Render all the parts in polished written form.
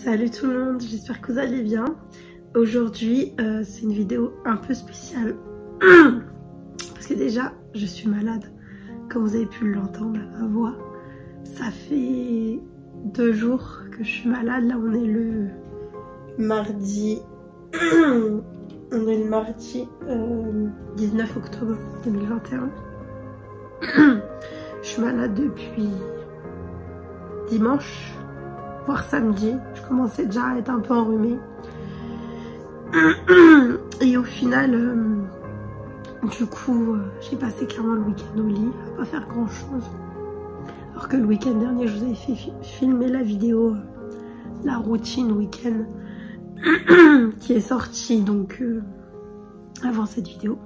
Salut tout le monde, j'espère que vous allez bien. Aujourd'hui, c'est une vidéo un peu spéciale. Parce que déjà, je suis malade. Comme vous avez pu l'entendre à ma voix. Ça fait 2 jours que je suis malade. Là, on est le mardi... on est le mardi 19 octobre 2021. Je suis malade depuis dimanche, voire samedi. Je commençais déjà à être un peu enrhumée. Et au final, du coup, j'ai passé clairement le week-end au lit, à pas faire grand chose. Alors que le week-end dernier, je vous avais fait filmer la vidéo, la routine week-end, qui est sortie donc avant cette vidéo.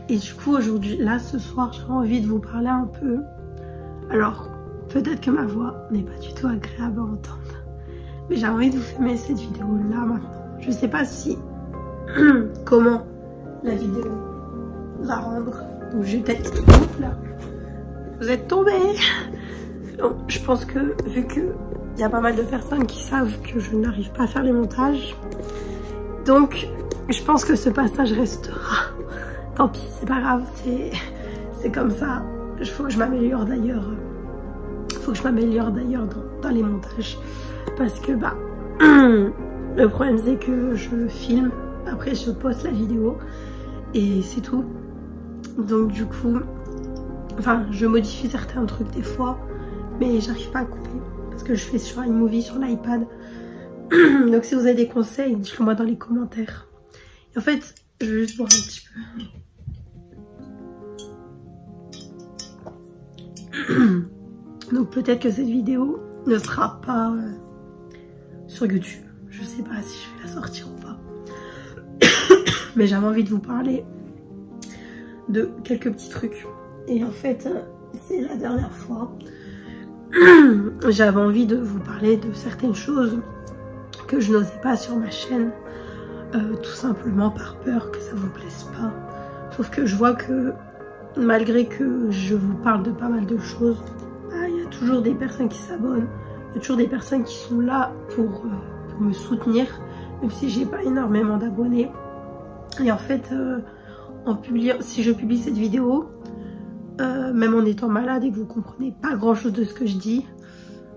Et du coup, aujourd'hui, là, ce soir, j'ai envie de vous parler un peu. Alors, peut-être que ma voix n'est pas du tout agréable à entendre, mais j'ai envie de vous filmer cette vidéo là maintenant. Je sais pas si comment la vidéo va rendre. Donc je vais peut-être là. Vous êtes tombés. Donc, je pense que vu que il y a pas mal de personnes qui savent que je n'arrive pas à faire les montages, donc je pense que ce passage restera. Tant pis, c'est pas grave, c'est comme ça. Il faut que je m'améliore d'ailleurs. Dans les montages. Parce que bah le problème c'est que je filme, après je poste la vidéo et c'est tout. Donc du coup, enfin je modifie certains trucs des fois, mais j'arrive pas à couper. Parce que je fais sur iMovie, sur l'iPad. Donc si vous avez des conseils, dites-le moi dans les commentaires. Et en fait, je vais juste boire un petit peu. Donc peut-être que cette vidéo ne sera pas sur YouTube. Je sais pas si je vais la sortir ou pas. Mais j'avais envie de vous parler de quelques petits trucs. Et en fait, c'est la dernière fois. J'avais envie de vous parler de certaines choses que je n'osais pas sur ma chaîne. Tout simplement par peur que ça vous plaise pas. Sauf que je vois que malgré que je vous parle de pas mal de choses, il y a toujours des personnes qui s'abonnent, il y a toujours des personnes qui sont là pour me soutenir, même si j'ai pas énormément d'abonnés. Et en fait, si je publie cette vidéo, même en étant malade et que vous comprenez pas grand chose de ce que je dis,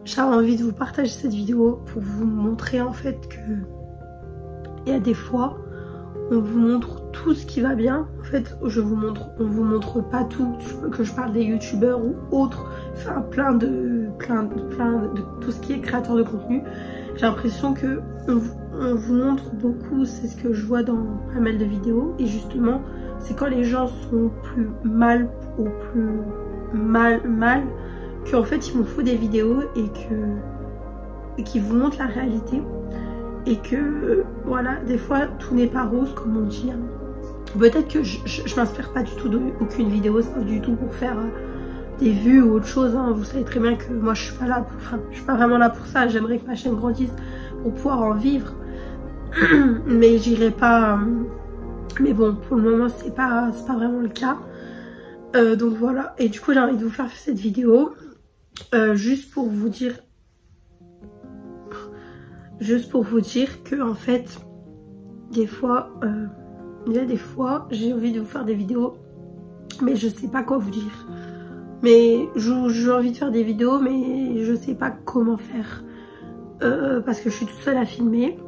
j'avais envie de vous partager cette vidéo pour vous montrer en fait que il y a des fois on vous montre tout ce qui va bien. En fait, on vous montre pas tout. Que je parle des youtubeurs ou autres, enfin plein de tout ce qui est créateur de contenu. J'ai l'impression que on vous montre beaucoup. C'est ce que je vois dans pas mal de vidéos. Et justement, c'est quand les gens sont plus mal ou plus mal qu'en fait ils vous font des vidéos et qui vous montrent la réalité. Et que voilà, des fois tout n'est pas rose comme on dit. Peut-être que je m'inspire pas du tout d'aucune vidéo, c'est pas du tout pour faire des vues ou autre chose. Vous savez très bien que moi je suis pas là pour, enfin je suis pas vraiment là pour ça. J'aimerais que ma chaîne grandisse pour pouvoir en vivre, mais j'irai pas. Mais bon, pour le moment c'est pas vraiment le cas. Donc voilà. Et du coup j'ai envie de vous faire cette vidéo juste pour vous dire que en fait des fois il y a des fois j'ai envie de vous faire des vidéos mais je sais pas quoi vous dire, mais j'ai envie de faire des vidéos mais je sais pas comment faire parce que je suis toute seule à filmer.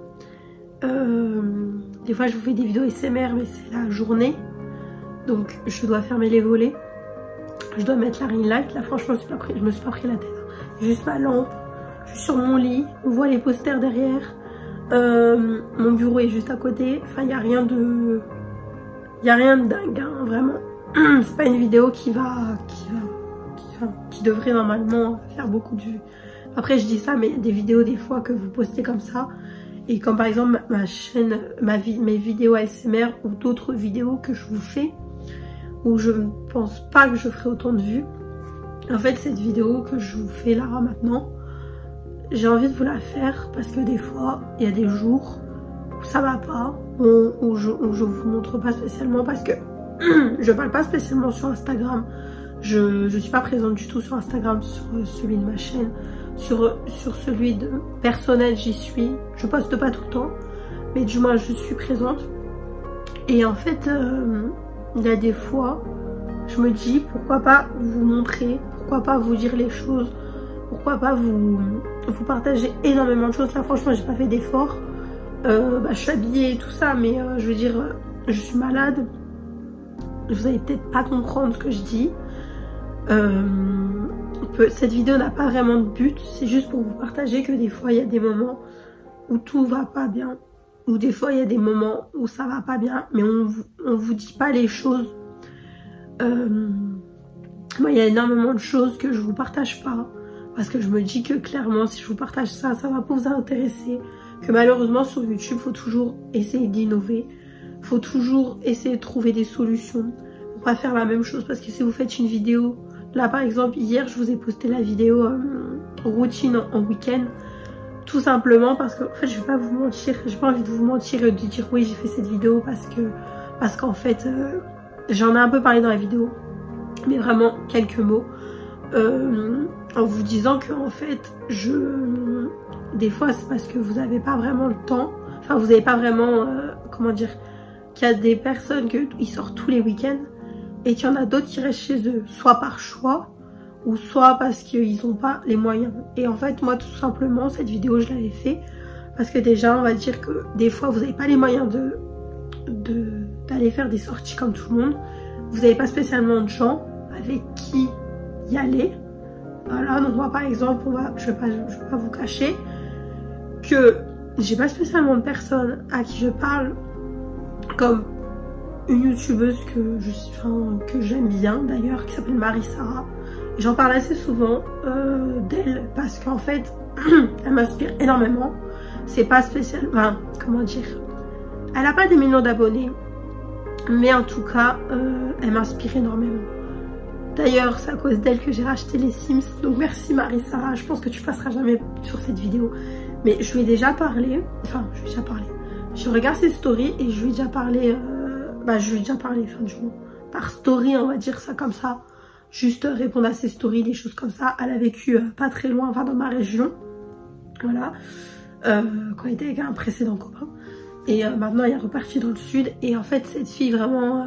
Des fois je vous fais des vidéos ASMR mais c'est la journée, donc je dois fermer les volets, je dois mettre la ring light. Là franchement je me suis pas pris la tête, juste ma lampe. Je suis sur mon lit, on voit les posters derrière, mon bureau est juste à côté. Enfin, il n'y a rien de dingue, hein, vraiment. C'est pas une vidéo qui devrait normalement faire beaucoup de vues. Après, je dis ça, mais il y a des vidéos des fois que vous postez comme ça. Et comme par exemple ma chaîne, mes vidéos ASMR ou d'autres vidéos que je vous fais, où je ne pense pas que je ferai autant de vues. En fait, cette vidéo que je vous fais là maintenant, j'ai envie de vous la faire parce que des fois, il y a des jours où ça va pas, où je vous montre pas spécialement parce que je parle pas spécialement sur Instagram. Je suis pas présente du tout sur Instagram, sur celui de ma chaîne. Sur celui de personnel, j'y suis. Je poste pas tout le temps, mais du moins je suis présente. Et en fait, il y a des fois, je me dis pourquoi pas vous montrer, pourquoi pas vous dire les choses, pourquoi pas vous partager énormément de choses. Là franchement j'ai pas fait d'efforts, je suis habillée et tout ça, mais je veux dire, je suis malade, vous allez peut-être pas comprendre ce que je dis. Cette vidéo n'a pas vraiment de but, c'est juste pour vous partager que des fois il y a des moments où tout va pas bien, ou des fois il y a des moments où ça va pas bien, mais on vous dit pas les choses. Moi il y a énormément de choses que je vous partage pas, parce que je me dis que clairement si je vous partage ça, ça va pas vous intéresser, que malheureusement sur YouTube faut toujours essayer d'innover, faut toujours essayer de trouver des solutions pour pas faire la même chose, parce que si vous faites une vidéo, là par exemple hier je vous ai posté la vidéo routine en week-end, tout simplement parce que en fait je vais pas vous mentir, j'ai pas envie de vous mentir et de dire oui j'ai fait cette vidéo parce qu'en fait j'en ai un peu parlé dans la vidéo, mais vraiment quelques mots, en vous disant que en fait des fois c'est parce que vous n'avez pas vraiment le temps, enfin vous n'avez pas vraiment comment dire, qu'il y a des personnes qui sortent tous les week-ends et qu'il y en a d'autres qui restent chez eux, soit par choix ou soit parce qu'ils n'ont pas les moyens. Et en fait moi tout simplement cette vidéo je l'avais fait parce que déjà on va dire que des fois vous n'avez pas les moyens d'aller faire des sorties comme tout le monde, vous n'avez pas spécialement de gens avec qui y aller. Voilà, donc moi par exemple je vais pas vous cacher que j'ai pas spécialement de personnes à qui je parle comme une youtubeuse que j'aime bien d'ailleurs, qui s'appelle Marie-Sarah. J'en parle assez souvent d'elle parce qu'en fait elle m'inspire énormément. C'est pas spécial, enfin comment dire, elle a pas des millions d'abonnés, mais en tout cas elle m'inspire énormément. D'ailleurs c'est à cause d'elle que j'ai racheté les Sims, donc merci Marie-Sarah, je pense que tu passeras jamais sur cette vidéo, mais je lui ai déjà parlé, je regarde ses stories et je lui ai déjà parlé, enfin du moins par story on va dire ça comme ça, juste répondre à ses stories, des choses comme ça. Elle a vécu pas très loin, enfin dans ma région, voilà, quand elle était avec un précédent copain. Et maintenant elle est repartie dans le sud. Et en fait cette fille vraiment,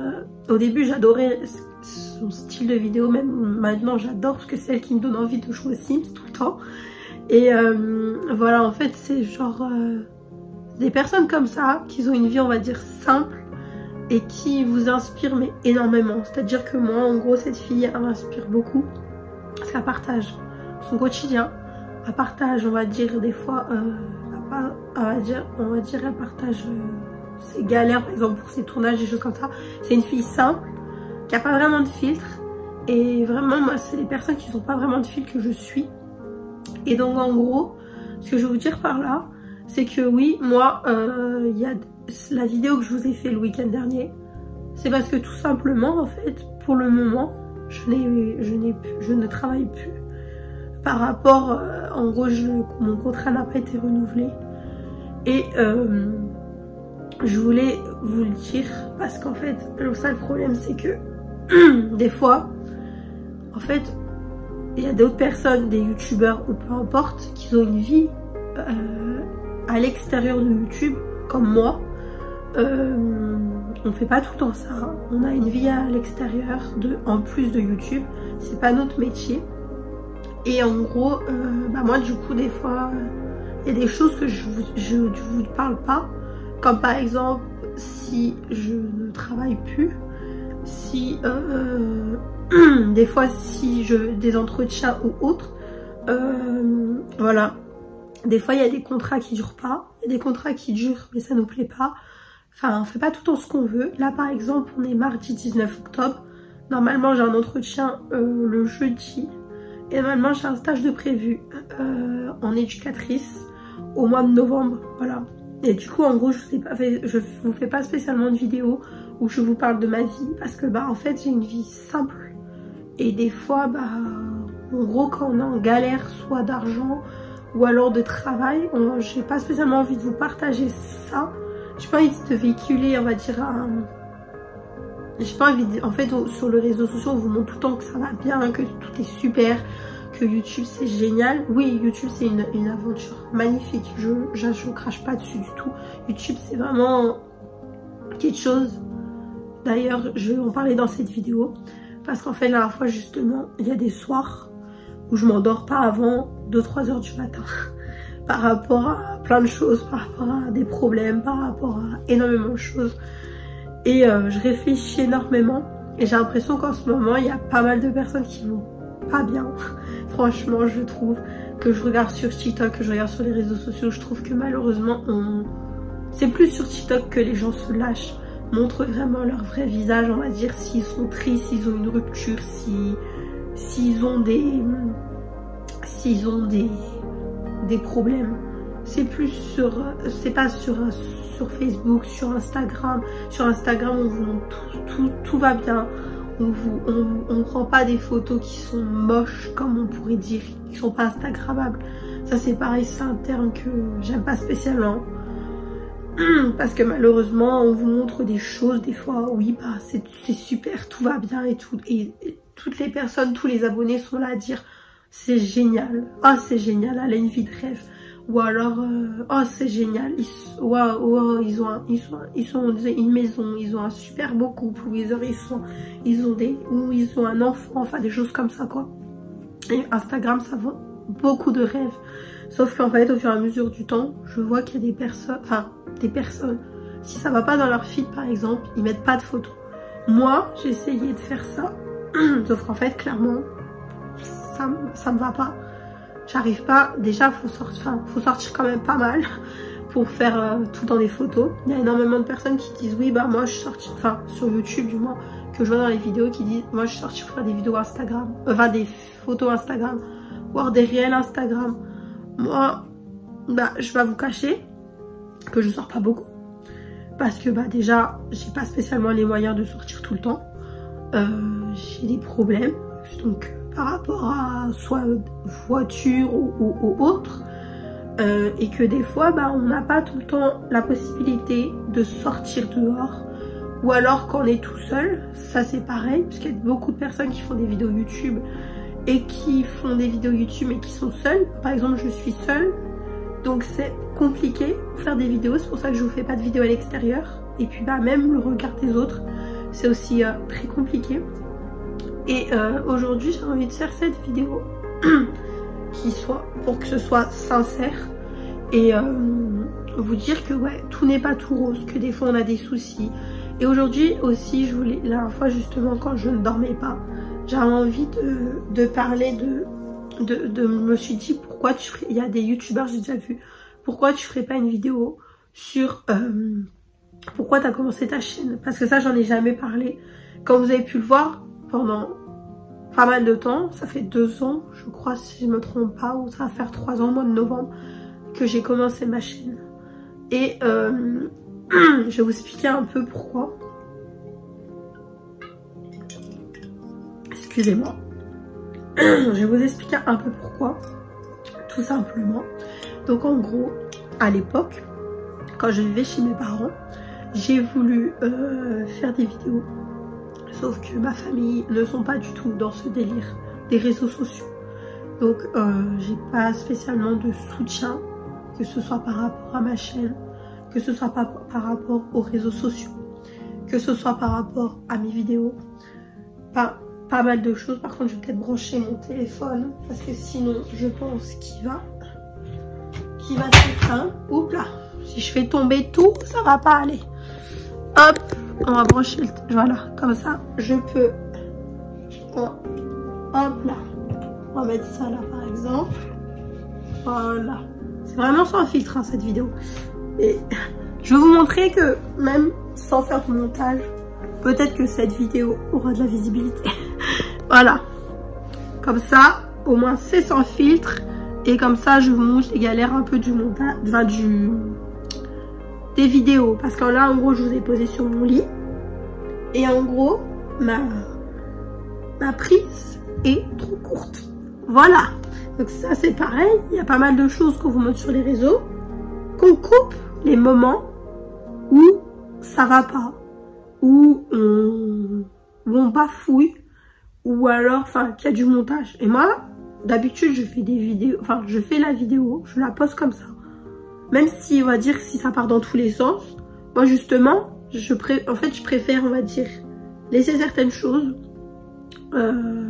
au début j'adorais son style de vidéo, même maintenant j'adore parce que c'est elle qui me donne envie de jouer aux Sims tout le temps. Et voilà, en fait c'est genre des personnes comme ça qui ont une vie on va dire simple et qui vous inspirent mais énormément. C'est à dire que moi en gros cette fille elle m'inspire beaucoup parce qu'elle partage son quotidien, elle partage on va dire des fois on va dire elle partage ses galères par exemple pour ses tournages, des choses comme ça. C'est une fille simple qui a pas vraiment de filtre, et vraiment moi c'est les personnes qui n'ont pas vraiment de filtre que je suis. Et donc en gros ce que je veux vous dire par là, c'est que oui moi il y a la vidéo que je vous ai fait le week-end dernier, c'est parce que tout simplement en fait pour le moment je ne travaille plus par rapport en gros mon contrat n'a pas été renouvelé. Et je voulais vous le dire parce qu'en fait le seul problème c'est que des fois en fait il y a d'autres personnes, des youtubeurs ou peu importe, qui ont une vie à l'extérieur de YouTube comme moi. On fait pas tout le temps ça, hein. On a une vie à l'extérieur en plus de YouTube, c'est pas notre métier. Et en gros moi du coup des fois il y a des choses que je vous parle pas, comme par exemple si je ne travaille plus, si des fois si des entretiens ou autres, voilà, des fois il y a des contrats qui durent pas, il y a des contrats qui durent mais ça nous plaît pas, enfin on fait pas tout le temps ce qu'on veut. Là par exemple on est mardi 19 octobre, normalement j'ai un entretien le jeudi et normalement j'ai un stage de prévu en éducatrice au mois de novembre, voilà. Et du coup en gros je vous fais pas spécialement de vidéo où je vous parle de ma vie parce que en fait j'ai une vie simple et des fois en gros quand on est en galère soit d'argent ou alors de travail, j'ai pas spécialement envie de vous partager ça. J'ai pas envie de véhiculer on va dire j'ai pas envie en fait sur les réseaux sociaux on vous montre tout le temps que ça va bien, que tout est super, que YouTube c'est génial. Oui, YouTube c'est une aventure magnifique. Je crache pas dessus du tout. YouTube c'est vraiment quelque chose. D'ailleurs, je vais en parler dans cette vidéo. Parce qu'en fait, la dernière fois justement, il y a des soirs où je m'endors pas avant 2-3 heures du matin. Par rapport à plein de choses, par rapport à des problèmes, par rapport à énormément de choses. Et je réfléchis énormément. Et j'ai l'impression qu'en ce moment, il y a pas mal de personnes qui vont pas bien. Franchement, je trouve que je regarde sur TikTok, que je regarde sur les réseaux sociaux, je trouve que malheureusement, c'est plus sur TikTok que les gens se lâchent, montrent vraiment leur vrai visage, on va dire, s'ils sont tristes, s'ils ont une rupture, s'ils ont des problèmes. C'est plus sur, c'est pas sur Facebook, sur Instagram. Sur Instagram, on vous montre tout va bien. On prend pas des photos qui sont moches, comme on pourrait dire, qui sont pas instagrammables. Ça c'est pareil, c'est un terme que j'aime pas spécialement. Parce que malheureusement, on vous montre des choses, des fois, oui, bah c'est super, tout va bien et tout. Et toutes les personnes, tous les abonnés sont là à dire c'est génial, oh c'est génial, elle a une vie de rêve. Ou alors, oh c'est génial, ils ont une maison, ils ont un super beau couple, ou ils ont un enfant, enfin des choses comme ça quoi. Et Instagram ça vend beaucoup de rêves. Sauf qu'en fait au fur et à mesure du temps, je vois qu'il y a des personnes, si ça va pas dans leur feed par exemple, ils mettent pas de photos. Moi j'ai essayé de faire ça, sauf qu'en fait clairement, ça me va pas. J'arrive pas, déjà faut sortir quand même pas mal pour faire tout dans des photos. Il y a énormément de personnes qui disent oui bah moi je suis sortie, enfin sur YouTube du moins, que je vois dans les vidéos qui disent moi je suis sortie pour faire des vidéos Instagram, des photos Instagram, voire des réels Instagram. Moi, bah je vais vous cacher que je sors pas beaucoup. Parce que bah déjà j'ai pas spécialement les moyens de sortir tout le temps. J'ai des problèmes, donc par rapport à soit voiture ou autre, et que des fois bah, on n'a pas tout le temps la possibilité de sortir dehors, ou alors quand on est tout seul, ça c'est pareil, parce qu'il y a beaucoup de personnes qui font des vidéos YouTube et qui sont seules. Par exemple je suis seule, donc c'est compliqué pour faire des vidéos, c'est pour ça que je vous fais pas de vidéos à l'extérieur, et puis bah même le regard des autres c'est aussi très compliqué. Et aujourd'hui j'ai envie de faire cette vidéo pour que ce soit sincère et vous dire que ouais, tout n'est pas tout rose, que des fois on a des soucis. Et aujourd'hui aussi, la dernière fois justement quand je ne dormais pas, j'avais envie de parler je me suis dit pourquoi il y a des youtubeurs, j'ai déjà vu, pourquoi tu ferais pas une vidéo sur pourquoi tu as commencé ta chaîne, parce que ça j'en ai jamais parlé. Comme vous avez pu le voir, pendant pas mal de temps, ça fait 2 ans je crois si je me trompe pas, ou ça va faire 3 ans au mois de novembre que j'ai commencé ma chaîne. Et je vais vous expliquer un peu pourquoi. Excusez-moi. Je vais vous expliquer un peu pourquoi, tout simplement. Donc en gros, à l'époque, quand je vivais chez mes parents, j'ai voulu faire des vidéos. Sauf que ma famille ne sont pas du tout dans ce délire des réseaux sociaux. Donc j'ai pas spécialement de soutien, que ce soit par rapport à ma chaîne, que ce soit par rapport aux réseaux sociaux, que ce soit par rapport à mes vidéos. Pas mal de choses. Par contre je vais peut-être brancher mon téléphone parce que sinon je pense qu'il va s'éteindre. Oups là, si je fais tomber tout, ça va pas aller. Hop, on va brancher voilà, comme ça je peux. Hop là, on va mettre ça là par exemple. Voilà, c'est vraiment sans filtre hein, cette vidéo. Et je vais vous montrer que même sans faire de montage, peut-être que cette vidéo aura de la visibilité. Voilà, comme ça au moins c'est sans filtre. Et comme ça je vous montre les galères un peu du montage, enfin des vidéos, parce que là en gros je vous ai posé sur mon lit et en gros ma prise est trop courte. Voilà, donc ça c'est pareil, il y a pas mal de choses qu'on vous montre sur les réseaux, qu'on coupe les moments où ça va pas, où on bafouille, ou alors enfin qu'il y a du montage. Et moi d'habitude, je fais des vidéos, enfin, je fais la vidéo, je la poste comme ça. Même si, on va dire, si ça part dans tous les sens, moi, justement, en fait, je préfère, on va dire, laisser certaines choses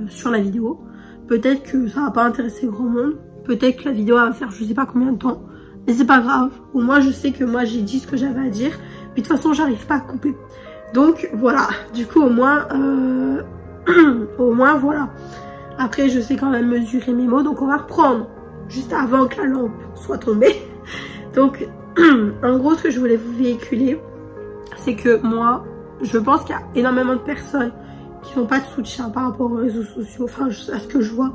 sur la vidéo. Peut-être que ça va pas intéresser grand monde. Peut-être que la vidéo va faire je sais pas combien de temps. Mais c'est pas grave. Au moins, je sais que moi, j'ai dit ce que j'avais à dire. Puis de toute façon, j'arrive pas à couper. Donc, voilà. Du coup, au moins, voilà. Après, je sais quand même mesurer mes mots. Donc, on va reprendre juste avant que la lampe soit tombée. Donc, en gros, ce que je voulais vous véhiculer, c'est que moi, je pense qu'il y a énormément de personnes qui n'ont pas de soutien par rapport aux réseaux sociaux. Enfin, à ce que je vois.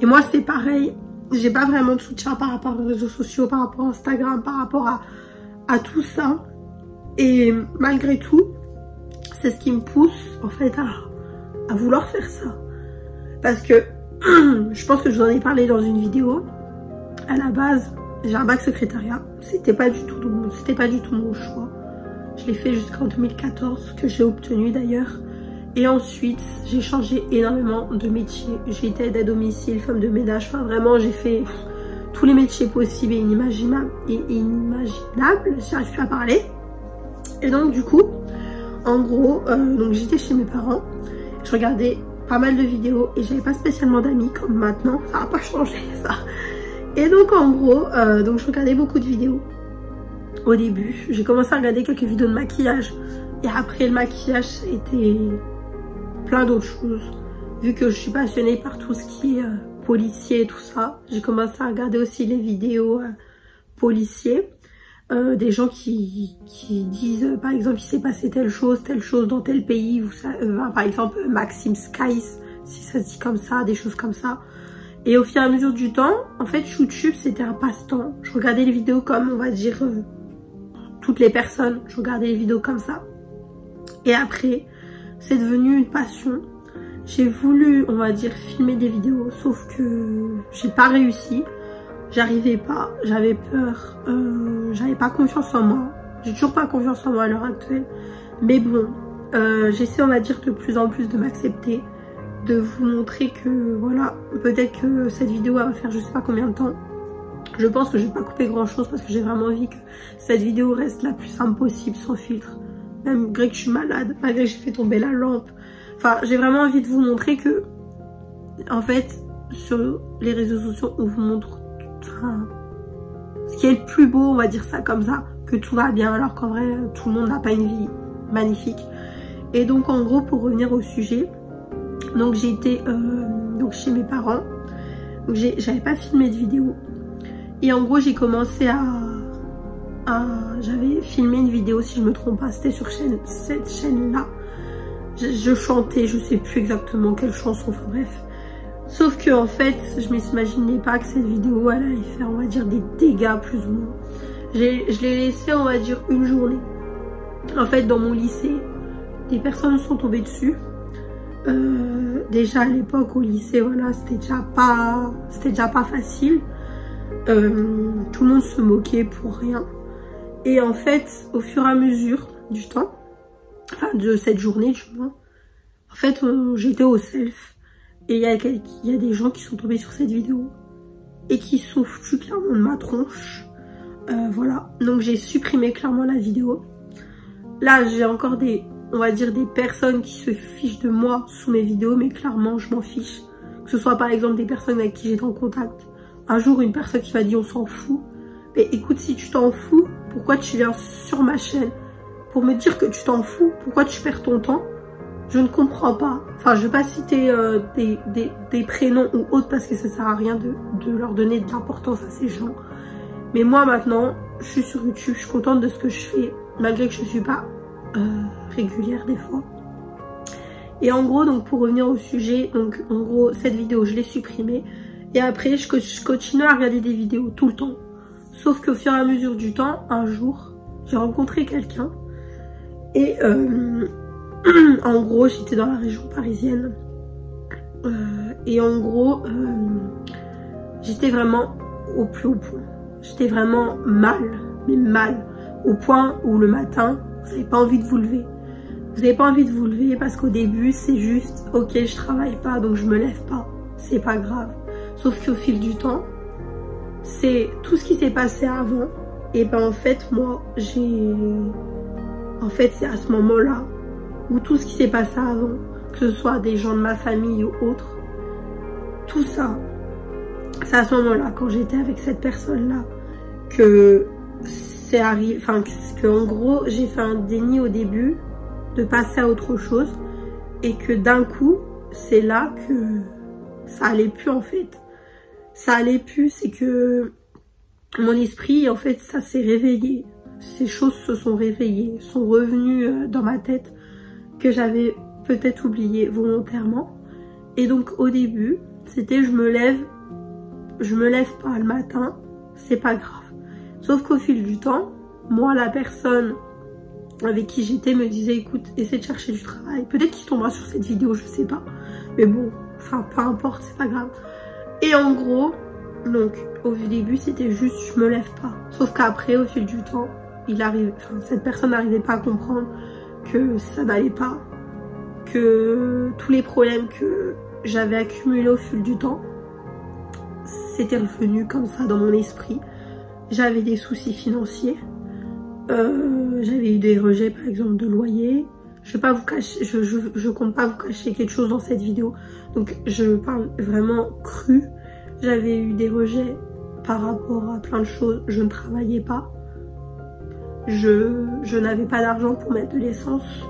Et moi, c'est pareil. J'ai pas vraiment de soutien par rapport aux réseaux sociaux, par rapport à Instagram, par rapport à tout ça. Et malgré tout, c'est ce qui me pousse en fait à vouloir faire ça. Parce que je pense que je vous en ai parlé dans une vidéo. À la base, j'ai un bac secrétariat. C'était pas du tout mon choix. Je l'ai fait jusqu'en 2014, que j'ai obtenu d'ailleurs. Et ensuite, j'ai changé énormément de métiers. J'ai été aide à domicile, femme de ménage. Enfin, vraiment, j'ai fait tous les métiers possibles et inimaginables. J'arrive plus à parler. Et donc, du coup, en gros, donc j'étais chez mes parents. Je regardais pas mal de vidéos et j'avais pas spécialement d'amis comme maintenant. Ça n'a pas changé, ça. Et donc, en gros, donc je regardais beaucoup de vidéos. Au début, j'ai commencé à regarder quelques vidéos de maquillage. Et après le maquillage, c'était plein d'autres choses. Vu que je suis passionnée par tout ce qui est policier et tout ça, j'ai commencé à regarder aussi les vidéos policiers. Des gens qui disent, par exemple, il s'est passé telle chose dans tel pays. Par exemple, Maxime Skies, si ça se dit comme ça, des choses comme ça. Et au fur et à mesure du temps, en fait, YouTube, c'était un passe-temps. Je regardais les vidéos comme, on va dire, toutes les personnes. Je regardais les vidéos comme ça. Et après, c'est devenu une passion. J'ai voulu, on va dire, filmer des vidéos, sauf que j'ai pas réussi. J'arrivais pas, j'avais peur, j'avais pas confiance en moi. J'ai toujours pas confiance en moi à l'heure actuelle. Mais bon, j'essaie, on va dire, de plus en plus de m'accepter, de vous montrer que, voilà, peut-être que cette vidéo va faire je sais pas combien de temps. Je pense que je vais pas couper grand chose parce que j'ai vraiment envie que cette vidéo reste la plus simple possible, sans filtre. Malgré que je suis malade, malgré que j'ai fait tomber la lampe. Enfin, j'ai vraiment envie de vous montrer que, en fait, sur les réseaux sociaux, on vous montre ce qui est le plus beau, on va dire ça comme ça, que tout va bien, alors qu'en vrai, tout le monde n'a pas une vie magnifique. Et donc, en gros, pour revenir au sujet, donc j'étais donc chez mes parents, donc j'avais pas filmé de vidéo. Et en gros, j'ai commencé j'avais filmé une vidéo, si je me trompe pas, c'était sur cette chaîne-là. Je chantais, je sais plus exactement quelle chanson, enfin bref. Sauf que en fait, je m'imaginais pas que cette vidéo elle allait faire, on va dire, des dégâts plus ou moins. Je l'ai laissé, on va dire, une journée. En fait, dans mon lycée, des personnes sont tombées dessus. Déjà à l'époque au lycée, voilà, c'était déjà pas facile. Tout le monde se moquait pour rien. Et en fait, au fur et à mesure du temps, enfin de cette journée du moins, en fait, j'étais au self. Et il y a des gens qui sont tombés sur cette vidéo et qui sont foutus clairement de ma tronche. Voilà, donc j'ai supprimé clairement la vidéo. Là, j'ai encore on va dire, des personnes qui se fichent de moi sous mes vidéos, mais clairement, je m'en fiche. Que ce soit par exemple des personnes avec qui j'étais en contact. Un jour, une personne qui m'a dit on s'en fout. Mais écoute, si tu t'en fous, pourquoi tu viens sur ma chaîne pour me dire que tu t'en fous? Pourquoi tu perds ton temps? Je ne comprends pas. Enfin, je vais pas citer des prénoms ou autres parce que ça sert à rien de leur donner de l'importance à ces gens. Mais moi maintenant, je suis sur YouTube, je suis contente de ce que je fais, malgré que je suis pas régulière des fois. Et en gros, donc pour revenir au sujet, donc en gros, cette vidéo, je l'ai supprimée. Et après, je continue à regarder des vidéos tout le temps. Sauf qu'au fur et à mesure du temps, un jour, j'ai rencontré quelqu'un. Et en gros, j'étais dans la région parisienne. Et en gros, j'étais vraiment au plus haut point. J'étais vraiment mal, mais mal. Au point où le matin, vous n'avez pas envie de vous lever. Vous n'avez pas envie de vous lever parce qu'au début, c'est juste, ok, je travaille pas, donc je me lève pas. C'est pas grave. Sauf Sauf qu'au fil du temps, c'est tout ce qui s'est passé avant. Et ben en fait, moi, en fait, c'est à ce moment-là où tout ce qui s'est passé avant, que ce soit des gens de ma famille ou autres, tout ça, c'est à ce moment-là, quand j'étais avec cette personne-là, que c'est arrivé, enfin, que en gros, j'ai fait un déni au début de passer à autre chose et que d'un coup, c'est là que ça allait plus en fait. Ça allait plus, c'est que mon esprit, en fait, ça s'est réveillé. Ces choses se sont réveillées, sont revenues dans ma tête que j'avais peut-être oublié volontairement. Et donc au début, c'était je me lève pas le matin, c'est pas grave. Sauf qu'au fil du temps, moi la personne avec qui j'étais me disait écoute, essaie de chercher du travail. Peut-être qu'il tombera sur cette vidéo, je sais pas. Mais bon, enfin peu importe, c'est pas grave. Et en gros, donc au début c'était juste je me lève pas. Sauf qu'après au fil du temps, cette personne n'arrivait pas à comprendre que ça n'allait pas. Que tous les problèmes que j'avais accumulés au fil du temps, c'était revenu comme ça dans mon esprit. J'avais des soucis financiers. J'avais eu des rejets par exemple de loyer. Je vais pas vous cacher, je compte pas vous cacher quelque chose dans cette vidéo. Donc je parle vraiment cru. J'avais eu des rejets par rapport à plein de choses. Je ne travaillais pas. Je n'avais pas d'argent pour mettre de l'essence.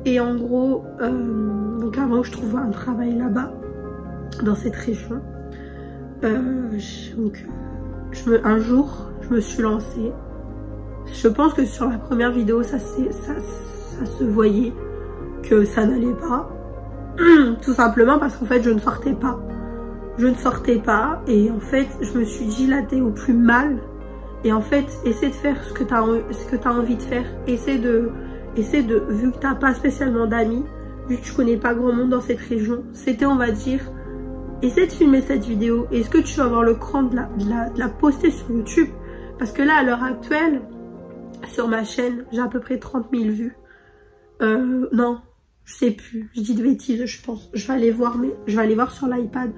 Et en gros, donc avant que je trouve un travail là-bas, dans cette région, un jour, je me suis lancée. Je pense que sur la première vidéo, ça se voyait que ça n'allait pas. Tout simplement parce qu'en fait, je ne sortais pas. Je ne sortais pas et en fait, je me suis dilatée au plus mal. Et en fait, essaie de faire ce que tu as envie de faire. Essaie de, vu que tu n'as pas spécialement d'amis, vu que tu connais pas grand monde dans cette région, c'était, on va dire, essaie de filmer cette vidéo. Est-ce que tu vas avoir le cran de la poster sur YouTube? Parce que là, à l'heure actuelle, sur ma chaîne, j'ai à peu près 30 000 vues. Non, je sais plus. Je dis de bêtises, je pense. Je vais aller voir sur l'iPad.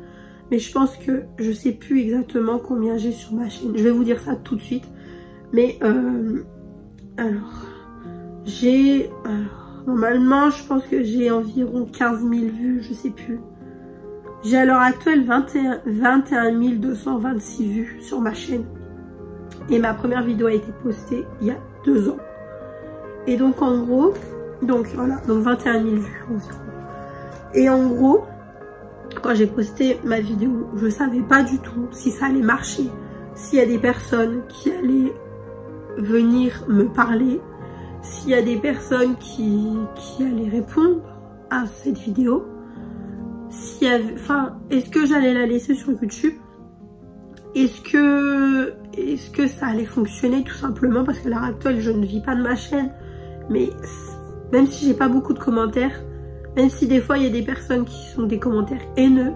Mais je pense que je sais plus exactement combien j'ai sur ma chaîne. Je vais vous dire ça tout de suite. Mais alors, normalement, je pense que j'ai environ 15 000 vues, je sais plus. J'ai à l'heure actuelle 21 226 vues sur ma chaîne. Et ma première vidéo a été postée il y a 2 ans. Et donc en gros, donc voilà, donc 21 000 vues environ. Et en gros, quand j'ai posté ma vidéo, je savais pas du tout si ça allait marcher, s'il y a des personnes qui allaient venir me parler, s'il y a des personnes qui allaient répondre à cette vidéo, est-ce que j'allais la laisser sur YouTube, est-ce que ça allait fonctionner tout simplement parce qu'à l'heure actuelle je ne vis pas de ma chaîne, mais même si j'ai pas beaucoup de commentaires, même si des fois il y a des personnes qui sont des commentaires haineux,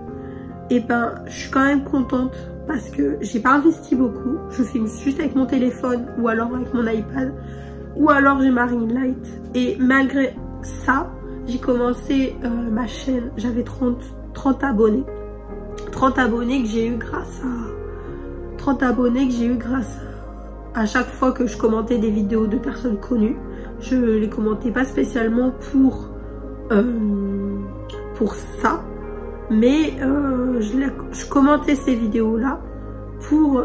et ben je suis quand même contente parce que j'ai pas investi beaucoup, je filme juste avec mon téléphone ou alors avec mon iPad ou alors j'ai ma ring light, et malgré ça j'ai commencé ma chaîne, j'avais 30 abonnés. 30 abonnés que j'ai eu grâce à chaque fois que je commentais des vidéos de personnes connues. Je les commentais pas spécialement pour ça, mais je commentais ces vidéos là pour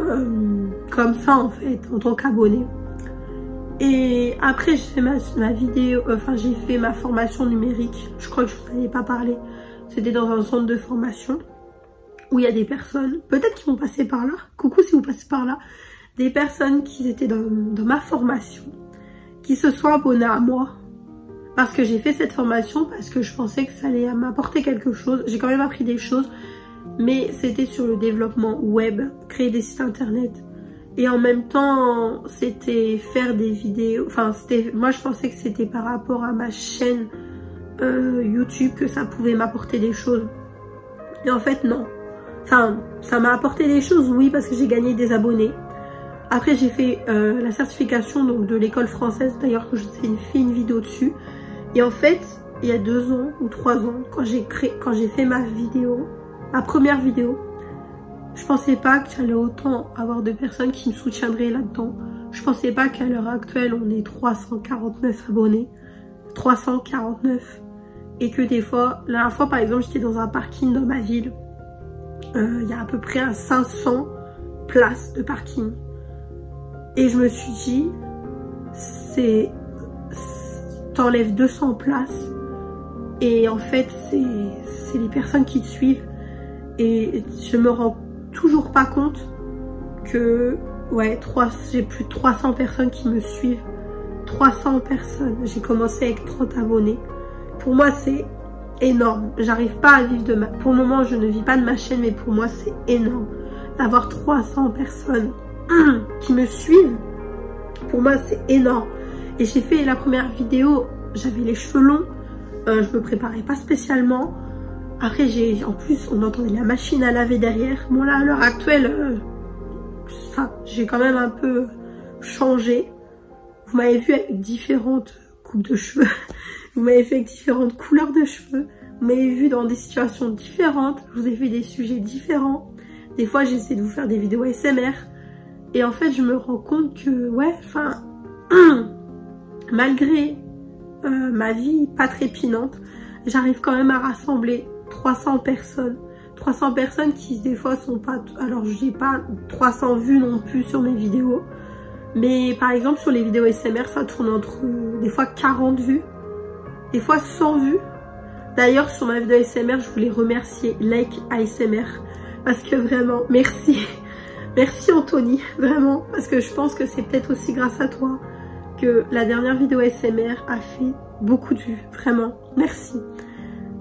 comme ça en fait, en tant qu'abonné. Et après j'ai fait ma vidéo, j'ai fait ma formation numérique. Je crois que je vous en avais pas parlé. C'était dans un centre de formation où il y a des personnes, peut-être qui vont passer par là, coucou si vous passez par là, des personnes qui étaient dans ma formation, qui se sont abonnées à moi, parce que j'ai fait cette formation, parce que je pensais que ça allait m'apporter quelque chose. J'ai quand même appris des choses, mais c'était sur le développement web, créer des sites internet, et en même temps, c'était faire des vidéos, moi je pensais que c'était par rapport à ma chaîne YouTube que ça pouvait m'apporter des choses, et en fait non. Ça m'a apporté des choses, oui, parce que j'ai gagné des abonnés. Après, j'ai fait la certification donc, de l'école française. D'ailleurs, je fait une vidéo dessus. Et en fait, il y a 2 ans ou 3 ans, quand j'ai fait ma première vidéo, Je pensais pas que j'allais autant avoir de personnes qui me soutiendraient là-dedans. Je pensais pas qu'à l'heure actuelle, on est 349 abonnés. 349. Et que des fois, la dernière fois par exemple, j'étais dans un parking dans ma ville. Il y a à peu près 500 places de parking. Et je me suis dit, t'enlèves 200 places. Et en fait, c'est les personnes qui te suivent. Et je me rends toujours pas compte que, ouais, j'ai plus de 300 personnes qui me suivent. 300 personnes. J'ai commencé avec 30 abonnés. Pour moi, c'est énorme. J'arrive pas à vivre de ma... Pour le moment, je ne vis pas de ma chaîne, mais pour moi, c'est énorme. D'avoir 300 personnes qui me suivent, pour moi, c'est énorme. Et j'ai fait la première vidéo, j'avais les cheveux longs. Je me préparais pas spécialement. Après, en plus, on entendait la machine à laver derrière. Bon, là, à l'heure actuelle, j'ai quand même un peu changé. Vous m'avez vu avec différentes coupes de cheveux. Vous m'avez vu avec différentes couleurs de cheveux. Vous m'avez vu dans des situations différentes. Je vous ai fait des sujets différents. Des fois, j'essaie de vous faire des vidéos ASMR. Et en fait, je me rends compte que, ouais, enfin, malgré ma vie pas trépidante, j'arrive quand même à rassembler 300 personnes. 300 personnes qui, des fois, sont pas... Alors, j'ai pas 300 vues non plus sur mes vidéos. Mais, par exemple, sur les vidéos ASMR, ça tourne entre, des fois, 40 vues. Des fois, 100 vues. D'ailleurs, sur ma vidéo ASMR, je voulais remercier Like ASMR. Parce que vraiment, merci. Merci Anthony, vraiment. Parce que je pense que c'est peut-être aussi grâce à toi que la dernière vidéo ASMR a fait beaucoup de vues. Vraiment, merci.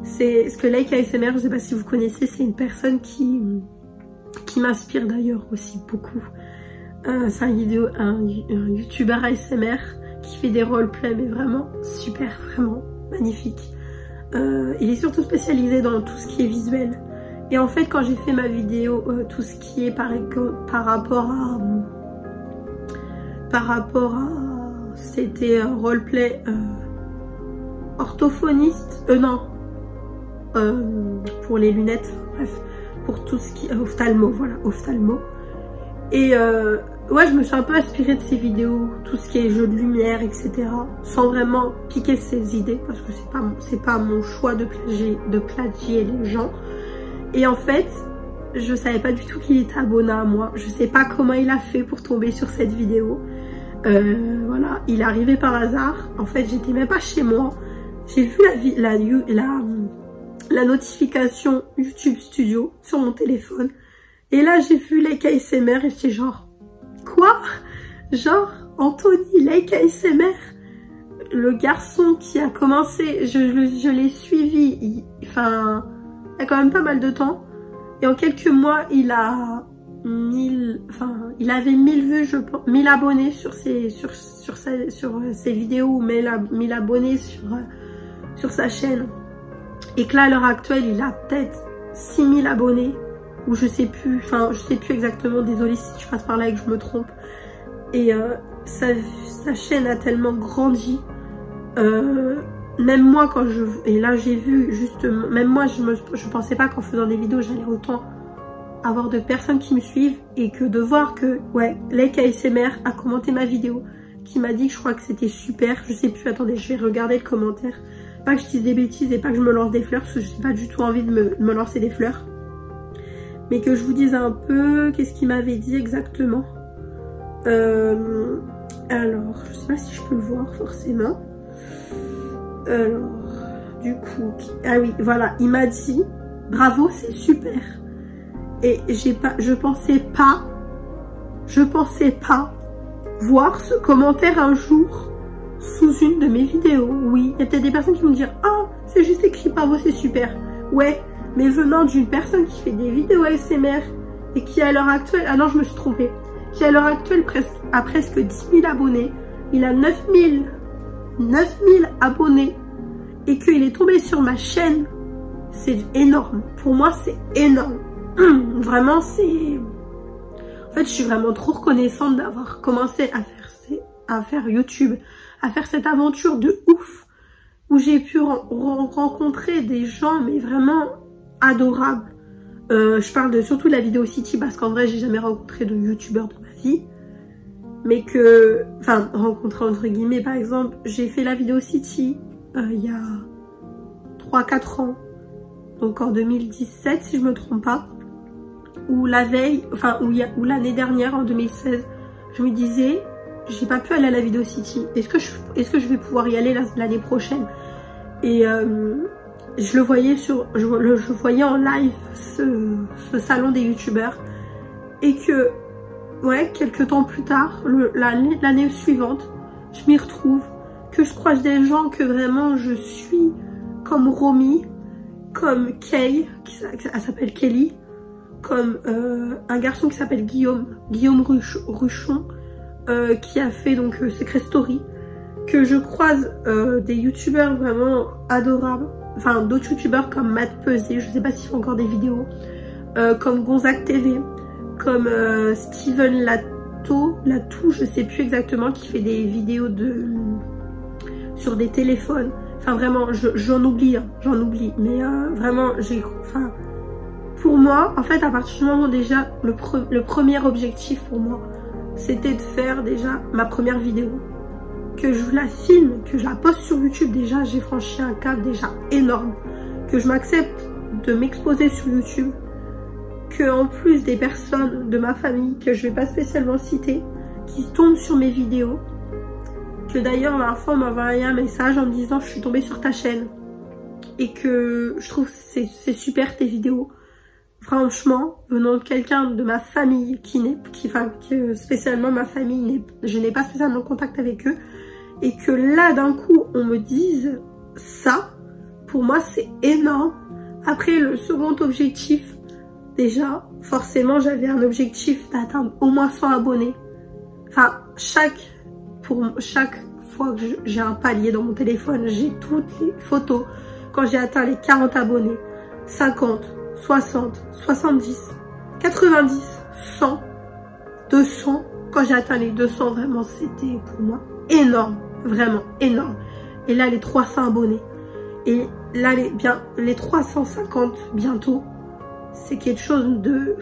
C'est ce que Like ASMR, je ne sais pas si vous connaissez, c'est une personne qui m'inspire d'ailleurs aussi beaucoup. C'est un youtubeur ASMR qui fait des roleplays, mais vraiment super, vraiment magnifique. Il est surtout spécialisé dans tout ce qui est visuel. Et en fait, quand j'ai fait ma vidéo, tout ce qui est par rapport à c'était roleplay orthophoniste, non, pour les lunettes, bref, pour tout ce qui est ophtalmo, voilà, ophtalmo. Et ouais, je me suis un peu inspirée de ces vidéos, tout ce qui est jeu de lumière, etc. Sans vraiment piquer ses idées, parce que c'est pas mon choix de plagier les gens. Et en fait, je savais pas du tout qu'il était abonné à moi. Je sais pas comment il a fait pour tomber sur cette vidéo. Voilà, il est arrivé par hasard. En fait, j'étais même pas chez moi. J'ai vu la notification YouTube Studio sur mon téléphone. Et là, j'ai vu Like ASMR et j'étais genre, quoi? Genre, Anthony, Like ASMR, le garçon qui a commencé, je l'ai suivi, il y a quand même pas mal de temps. Et en quelques mois, il avait 1000 vues, je pense, 1000 abonnés sur ses vidéos, ou 1000 abonnés sur sa chaîne. Et que là, à l'heure actuelle, il a peut-être 6000 abonnés. Ou je sais plus exactement, désolée si je passe par là et que je me trompe. Et sa chaîne a tellement grandi. Même moi, et là j'ai vu justement, même moi je pensais pas qu'en faisant des vidéos j'allais autant avoir de personnes qui me suivent. Et que de voir que, ouais, Like ASMR a commenté ma vidéo, qui m'a dit que je crois que c'était super. Je sais plus, attendez, je vais regarder le commentaire. Pas que je dise des bêtises et pas que je me lance des fleurs, parce que je n'ai pas du tout envie de me lancer des fleurs. Mais que je vous dise un peu qu'est-ce qu'il m'avait dit exactement. Alors, je sais pas si je peux le voir forcément. Alors, du coup, ah oui, voilà, il m'a dit bravo, c'est super. Et je pensais pas voir ce commentaire un jour sous une de mes vidéos. Oui, il y a peut-être des personnes qui vont me dire, ah, c'est juste écrit bravo, c'est super. Ouais. Mais venant d'une personne qui fait des vidéos ASMR et qui à l'heure actuelle, ah non je me suis trompée, qui à l'heure actuelle a presque 10 000 abonnés, il a 9000 abonnés et qu'il est tombé sur ma chaîne, c'est énorme. Pour moi c'est énorme. Vraiment c'est... En fait je suis vraiment trop reconnaissante d'avoir commencé à faire YouTube, à faire cette aventure de ouf où j'ai pu rencontrer des gens mais vraiment adorables. Je parle surtout de la Video City parce qu'en vrai j'ai jamais rencontré de youtubeur dans ma vie. Mais que, enfin rencontré entre guillemets, par exemple j'ai fait la Video City il y a 3-4 ans. Donc en 2017 si je me trompe pas. Ou la veille, enfin ou l'année dernière en 2016. Je me disais, j'ai pas pu aller à la Video City. Est-ce que je vais pouvoir y aller l'année prochaine? Et je le voyais je voyais en live ce salon des youtubeurs. Et que, ouais, quelques temps plus tard, l'année suivante, je m'y retrouve. Que je croise des gens que vraiment je suis, comme Romy, comme Kay, elle s'appelle Kelly, comme un garçon qui s'appelle Guillaume Ruchon, qui a fait donc Secret Story. Que je croise des youtubeurs vraiment adorables, enfin d'autres youtubeurs comme Matt Pesé, je sais pas s'ils font encore des vidéos, comme Gonzague TV, comme Steven Latou, je sais plus exactement, qui fait des vidéos sur des téléphones. Enfin vraiment, j'en oublie, mais vraiment, pour moi, en fait, à partir du moment déjà, le premier objectif pour moi, c'était de faire déjà ma première vidéo. Que je la filme, que je la poste sur YouTube, déjà j'ai franchi un cap déjà énorme. Que je m'accepte de m'exposer sur YouTube. Que en plus des personnes de ma famille, que je vais pas spécialement citer, qui tombent sur mes vidéos. Que d'ailleurs l'enfant m'a envoyé un message en me disant je suis tombée sur ta chaîne. Et que je trouve c'est super tes vidéos. Franchement, venant de quelqu'un de ma famille que spécialement ma famille, je n'ai pas spécialement contact avec eux. Et que là d'un coup on me dise ça, pour moi c'est énorme. Après le second objectif, déjà forcément j'avais un objectif d'atteindre au moins 100 abonnés. Enfin chaque fois que j'ai un palier dans mon téléphone, j'ai toutes les photos. Quand j'ai atteint les 40 abonnés, 50, 60, 70, 90, 100, 200. Quand j'ai atteint les 200, vraiment c'était pour moi énorme. Vraiment énorme. Et là les 300 abonnés. Et là les 350 bientôt. C'est quelque chose de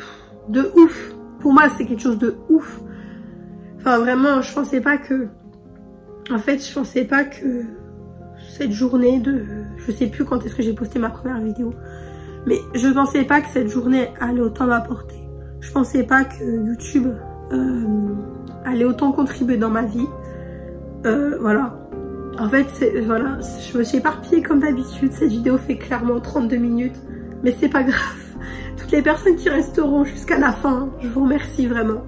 ouf. Pour moi c'est quelque chose de ouf. Enfin vraiment je pensais pas que... En fait je pensais pas que cette journée je sais plus quand est-ce que j'ai posté ma première vidéo. Mais je pensais pas que cette journée allait autant m'apporter. Je pensais pas que YouTube allait autant contribuer dans ma vie. Voilà. En fait, voilà, je me suis éparpillée comme d'habitude. Cette vidéo fait clairement 32 minutes. Mais c'est pas grave. Toutes les personnes qui resteront jusqu'à la fin, je vous remercie vraiment.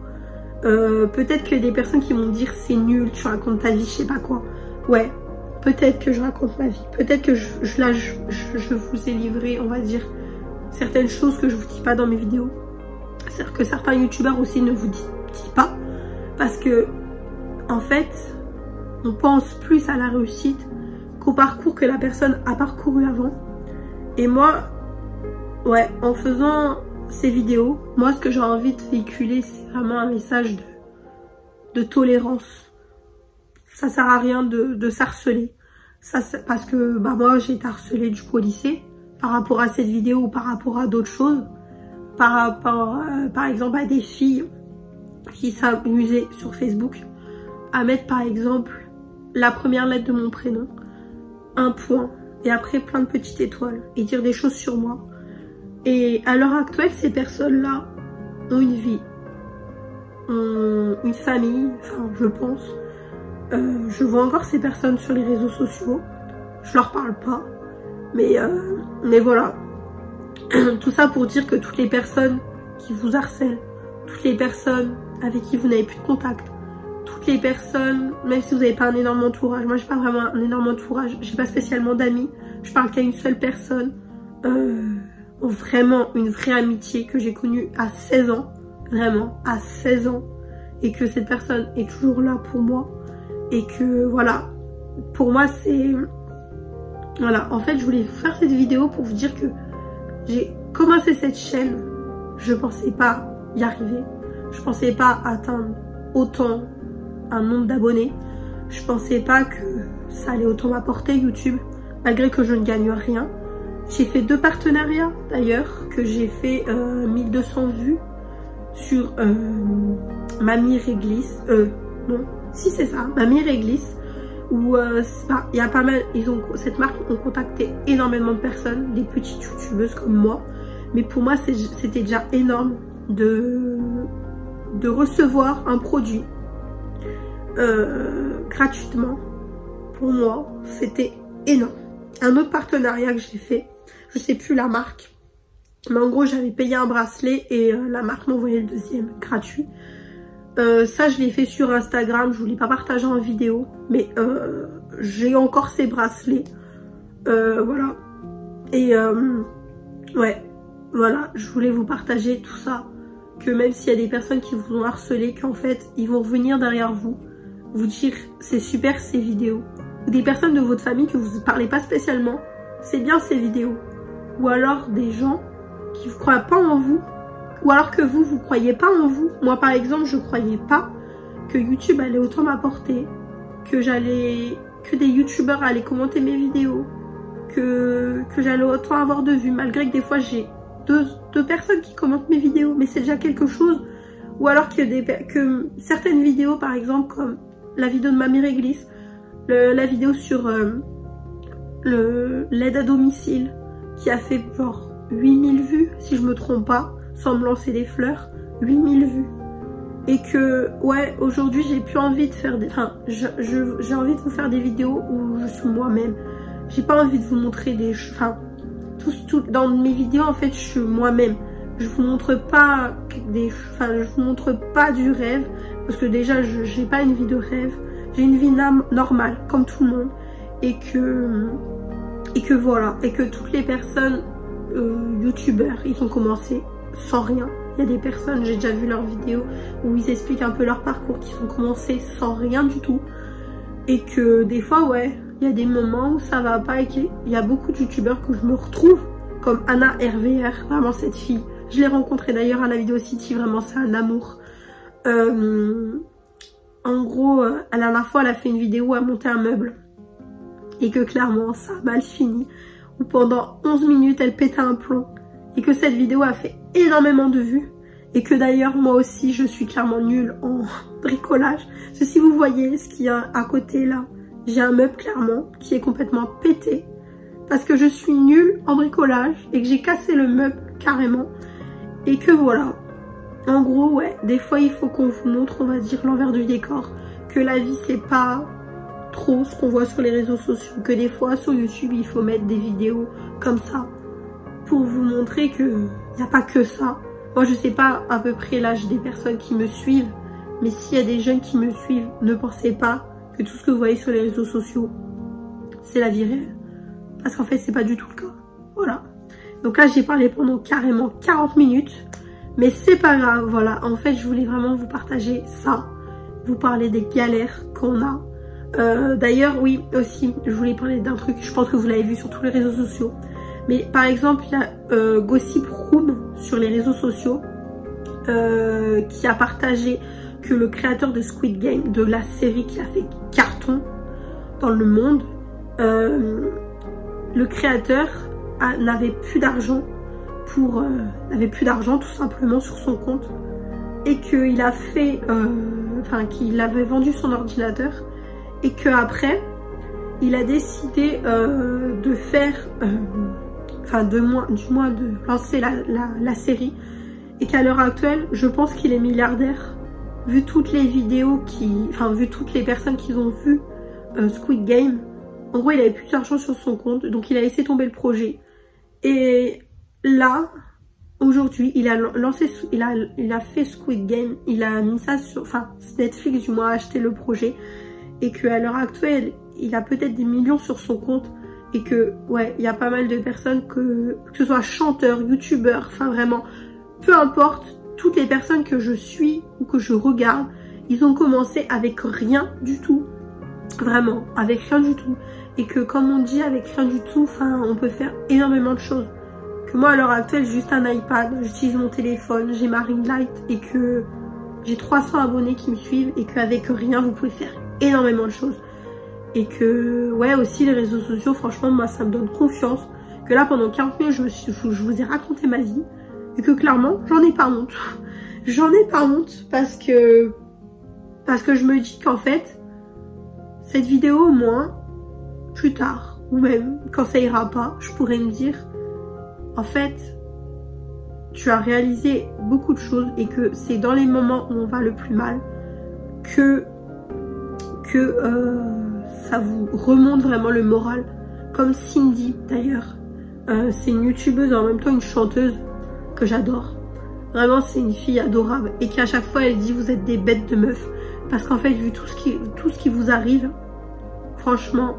Peut-être qu'il y a des personnes qui vont dire c'est nul, tu racontes ta vie, je sais pas quoi. Ouais, peut-être que je raconte ma vie. Peut-être que je vous ai livré, on va dire, certaines choses que je vous dis pas dans mes vidéos. C'est-à-dire que certains youtubeurs aussi ne vous disent pas. Parce que, en fait... on pense plus à la réussite qu'au parcours que la personne a parcouru avant. Et moi, ouais, en faisant ces vidéos, moi ce que j'ai envie de véhiculer, c'est vraiment un message de tolérance. Ça sert à rien de s'harceler. Parce que bah, moi j'ai été harcelée du coup au lycée par rapport à cette vidéo ou par rapport à d'autres choses. Par rapport par exemple à des filles qui s'amusaient sur Facebook à mettre par exemple la première lettre de mon prénom, un point, et après plein de petites étoiles, et dire des choses sur moi. Et à l'heure actuelle, ces personnes-là ont une vie, ont une famille, enfin je pense. Je vois encore ces personnes sur les réseaux sociaux, je leur parle pas, mais voilà. Tout ça pour dire que toutes les personnes qui vous harcèlent, toutes les personnes avec qui vous n'avez plus de contact, toutes les personnes, même si vous n'avez pas un énorme entourage, moi j'ai pas vraiment un énorme entourage, j'ai pas spécialement d'amis, je parle qu'à une seule personne, ont vraiment une vraie amitié que j'ai connue à 16 ans, vraiment à 16 ans, et que cette personne est toujours là pour moi, et que voilà, pour moi c'est... Voilà, en fait je voulais vous faire cette vidéo pour vous dire que j'ai commencé cette chaîne, je pensais pas y arriver, je pensais pas atteindre autant un nombre d'abonnés. Je pensais pas que ça allait autant m'apporter YouTube, malgré que je ne gagne rien. J'ai fait 2 partenariats d'ailleurs, que j'ai fait 1200 vues sur Mamie Réglisse. Non, si c'est ça, Mamie Réglisse. Où il y a pas mal, cette marque ont contacté énormément de personnes, des petites youtubeuses comme moi. Mais pour moi, c'était déjà énorme de recevoir un produit gratuitement. Pour moi, c'était énorme. Un autre partenariat que j'ai fait, je sais plus la marque, mais en gros j'avais payé un bracelet et la marque m'envoyait le deuxième gratuit. Ça je l'ai fait sur Instagram, je voulais pas partager en vidéo, mais j'ai encore ces bracelets, voilà. Et ouais, voilà, je voulais vous partager tout ça, que même s'il y a des personnes qui vous ont harcelé, qu'en fait ils vont revenir derrière vous dire c'est super ces vidéos, ou des personnes de votre famille que vous ne parlez pas spécialement, c'est bien ces vidéos, ou alors des gens qui ne croient pas en vous, ou alors que vous ne croyez pas en vous. Moi par exemple, je croyais pas que YouTube allait autant m'apporter, que des youtubeurs allaient commenter mes vidéos, que j'allais autant avoir de vues, malgré que des fois j'ai deux personnes qui commentent mes vidéos, mais c'est déjà quelque chose. Ou alors que certaines vidéos, par exemple comme la vidéo de Mamie Réglisse, la vidéo sur l'aide à domicile, qui a fait genre 8000 vues, si je me trompe pas, sans me lancer des fleurs, 8000 vues. Et que, ouais, aujourd'hui j'ai plus envie de faire des... Enfin, j'ai envie de vous faire des vidéos où je suis moi-même. J'ai pas envie de vous montrer des... Enfin, dans mes vidéos, en fait, je suis moi-même. Je vous montre pas des... Enfin, je vous montre pas du rêve. Parce que déjà, j'ai pas une vie de rêve. J'ai une vie normale, comme tout le monde. Et que voilà. Et que toutes les personnes, youtubeurs, ils ont commencé sans rien. Il y a des personnes, j'ai déjà vu leurs vidéos où ils expliquent un peu leur parcours, qui ont commencé sans rien du tout. Et que des fois, ouais, il y a des moments où ça va pas. Et qu'il y a beaucoup de youtubeurs que je me retrouve, comme Anna RVR, vraiment cette fille. Je l'ai rencontrée d'ailleurs à la Vidéo City, vraiment c'est un amour. En gros, la dernière fois, elle a fait une vidéo où elle montait un meuble. Et que clairement, ça a mal fini. Où pendant 11 minutes, elle pétait un plomb. Et que cette vidéo a fait énormément de vues. Et que d'ailleurs, moi aussi, je suis clairement nulle en bricolage. Parce que si vous voyez ce qu'il y a à côté là, j'ai un meuble clairement qui est complètement pété. Parce que je suis nulle en bricolage et que j'ai cassé le meuble carrément. Et que voilà. En gros, ouais, des fois, il faut qu'on vous montre, on va dire, l'envers du décor. Que la vie, c'est pas trop ce qu'on voit sur les réseaux sociaux. Que des fois, sur YouTube, il faut mettre des vidéos comme ça. Pour vous montrer que il n'y a pas que ça. Moi, je sais pas à peu près l'âge des personnes qui me suivent. Mais s'il y a des jeunes qui me suivent, ne pensez pas que tout ce que vous voyez sur les réseaux sociaux, c'est la vie réelle. Parce qu'en fait, c'est pas du tout le cas. Voilà. Donc là, j'ai parlé pendant carrément 40 minutes. Mais c'est pas grave, voilà. En fait, je voulais vraiment vous partager ça. Vous parler des galères qu'on a. D'ailleurs, oui, aussi, je voulais parler d'un truc. Je pense que vous l'avez vu sur tous les réseaux sociaux. Mais par exemple, il y a Gossip Room sur les réseaux sociaux qui a partagé que le créateur de Squid Game, de la série qui a fait carton dans le monde, le créateur n'avait plus d'argent tout simplement sur son compte, et qu'il a fait qu'il avait vendu son ordinateur, et que après il a décidé de faire du moins de lancer la série, et qu'à l'heure actuelle je pense qu'il est milliardaire vu toutes les vidéos vu toutes les personnes qui ont vu Squid Game. En gros, il avait plus d'argent sur son compte, donc il a laissé tomber le projet. Et là, aujourd'hui, il a fait Squid Game, il a mis ça sur... Enfin, Netflix du moins a acheté le projet. Et qu'à l'heure actuelle, il a peut-être des millions sur son compte. Et que, ouais, il y a pas mal de personnes que ce soit chanteurs, youtubeurs, enfin vraiment, peu importe, toutes les personnes que je suis ou que je regarde, ils ont commencé avec rien du tout. Vraiment, avec rien du tout. Et que, comme on dit, avec rien du tout, enfin, on peut faire énormément de choses. Que moi, à l'heure actuelle, j'ai juste un iPad, j'utilise mon téléphone, j'ai ma ring light, et que j'ai 300 abonnés qui me suivent, et qu'avec rien, vous pouvez faire énormément de choses. Et que, ouais, aussi, les réseaux sociaux, franchement, moi, ça me donne confiance. que là pendant 40 minutes je vous ai raconté ma vie et que clairement j'en ai pas honte. J'en ai pas honte parce que je me dis qu'en fait cette vidéo au moins plus tard ou même quand ça ira pas, je pourrais me dire en fait tu as réalisé beaucoup de choses et que c'est dans les moments où on va le plus mal que ça vous remonte vraiment le moral. Comme Cindy d'ailleurs, c'est une youtubeuse et en même temps une chanteuse que j'adore. Vraiment c'est une fille adorable et qui à chaque fois elle dit vous êtes des bêtes de meufs. Parce qu'en fait vu tout ce qui vous arrive, franchement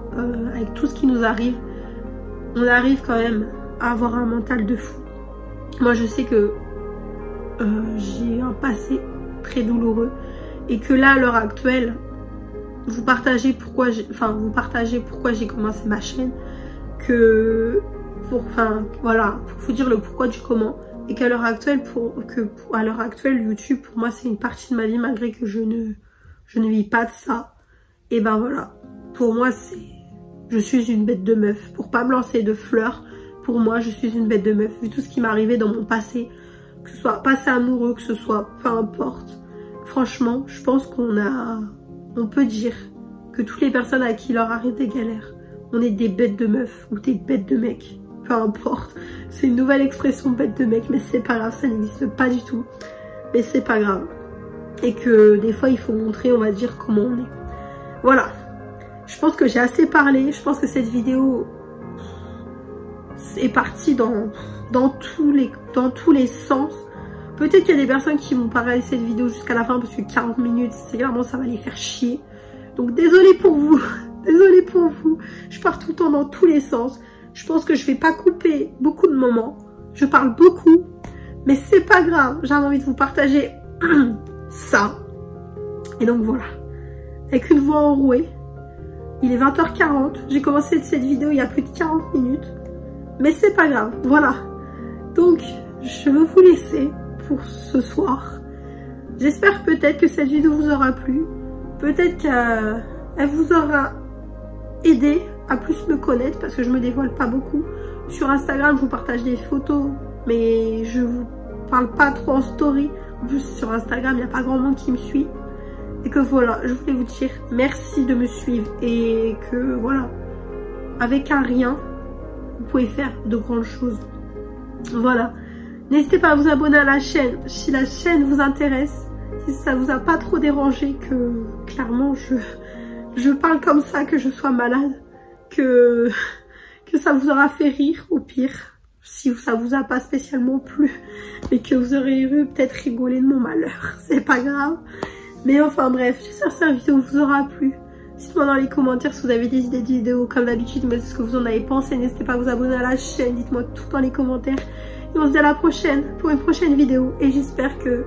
avec tout ce qui nous arrive, on arrive quand même à avoir un mental de fou. Moi je sais que j'ai un passé très douloureux et que là à l'heure actuelle vous partagez pourquoi j'ai commencé ma chaîne, que pour vous dire le pourquoi du comment, et qu'à l'heure actuelle YouTube pour moi c'est une partie de ma vie malgré que je ne vis pas de ça. Et ben voilà, pour moi je suis une bête de meuf, pour pas me lancer de fleurs. Pour moi, je suis une bête de meuf, vu tout ce qui m'est arrivé dans mon passé, que ce soit passé amoureux, que ce soit peu importe. Franchement, je pense on peut dire que toutes les personnes à qui leur arrive des galères, on est des bêtes de meufs ou des bêtes de mecs, peu importe. C'est une nouvelle expression bête de mec, mais c'est pas grave, ça n'existe pas du tout. Mais c'est pas grave. Et que des fois, il faut montrer, on va dire, comment on est. Voilà. Je pense que j'ai assez parlé. Je pense que cette vidéo est partie dans tous les sens. Peut-être qu'il y a des personnes qui vont pas regarder cette vidéo jusqu'à la fin parce que 40 minutes, c'est clairement ça va les faire chier. Donc désolée pour vous, désolée pour vous. Je pars tout le temps dans tous les sens. Je pense que je vais pas couper beaucoup de moments. Je parle beaucoup, mais c'est pas grave. J'avais envie de vous partager ça. Et donc voilà, avec une voix enrouée. Il est 20h40. J'ai commencé cette vidéo il y a plus de 40 minutes. Mais c'est pas grave, voilà. Donc, je veux vous laisser pour ce soir. J'espère peut-être que cette vidéo vous aura plu. Peut-être qu'elle vous aura aidé à plus me connaître parce que je me dévoile pas beaucoup. Sur Instagram, je vous partage des photos, mais je vous parle pas trop en story. En plus, sur Instagram, il n'y a pas grand monde qui me suit. Et que voilà, je voulais vous dire merci de me suivre et que voilà, avec un rien, vous pouvez faire de grandes choses. Voilà. N'hésitez pas à vous abonner à la chaîne si la chaîne vous intéresse. Si ça vous a pas trop dérangé que clairement je parle comme ça, que je sois malade, que ça vous aura fait rire au pire. Si ça vous a pas spécialement plu, mais que vous aurez peut-être rigolé de mon malheur. C'est pas grave. Mais enfin bref, j'espère que cette vidéo vous aura plu. Dites-moi dans les commentaires si vous avez des idées de vidéos. Comme d'habitude, me dites ce que vous en avez pensé. N'hésitez pas à vous abonner à la chaîne. Dites-moi tout dans les commentaires. Et on se dit à la prochaine pour une prochaine vidéo. Et j'espère que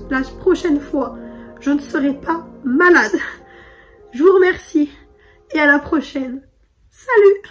la prochaine fois, je ne serai pas malade. Je vous remercie. Et à la prochaine. Salut!